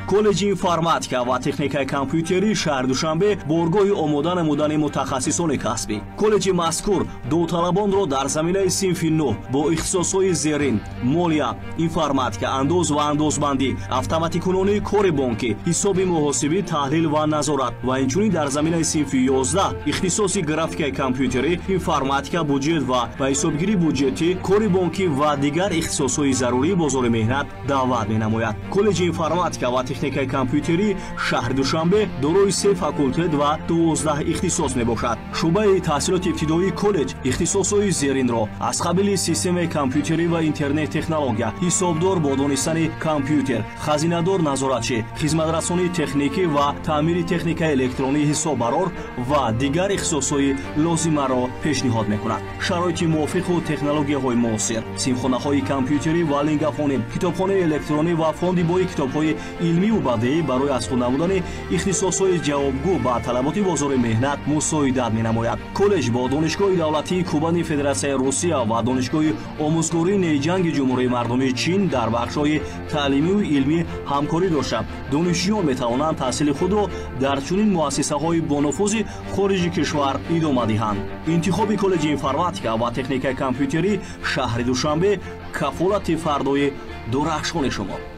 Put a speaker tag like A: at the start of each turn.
A: колледжи информатика ва техникаи компютери шаҳри Душанбе боргоҳи омода намудани мутахассисони касбӣ. колледжи мазкур довталабонро дар заминаи синфи 9 бо ихтисосҳои зерин молия, информатика, андоз ва андозбандӣ, автоматикунонии кори бонкӣ, ҳисоби муҳосибӣ, таҳлил ва назорат ва инчунин дар заминаи синфи 11 ихтисоси графикаи компютери, информатика, буҷет ва ҳисобгирии буҷетӣ, кори бонкӣ ва дигар ихтисосҳои зарурии бозори меҳнат даъват менамояд. колледжи информатика ва техникаи компютери шаҳри Душанбе дорои 3 факултет ва 12 ихтисос мебошад. шӯъбаи таҳсилоти ибтидоии коллеҷ ихтисосҳои зеринро аз қабили системаи компютерӣ ва интернет технология, ҳисобдор бо донистани компютер, хазинадор назоратчӣ, хизматрасонии техникӣ ва таъмири техникаи электронии ҳисоббарор ва дигар ихтисосҳои лозимаро пешниҳод мекунад. шароити мувофиқу технологияҳои муосир, симхонаҳои компютерӣ ва лингафонӣ, китобхонаи электронӣ ва фонди бои китобҳои илмиву бадеӣ барои аз худ намудани ихтисосҳои ҷавобгӯ ба талаботи бозори меҳнат мусоидат менамояд. коллеҷ бо донишгоҳи давлатии Кубани Федератсияи Русия ва донишгоҳи омӯзгории Нейҷанги Ҷумҳурии Мардумии Чин дар бахшҳои таълимию илмӣ ҳамкорӣ дошта донишҷӯён метавонанд таҳсили худро дар чунин муассисаҳои бонуфузи хориҷи кишвар идома диҳанд. интихоби коллеҷи информатика ва техникаи компютерӣ шаҳри Душанбе кафолати фардои дурахшони шумо.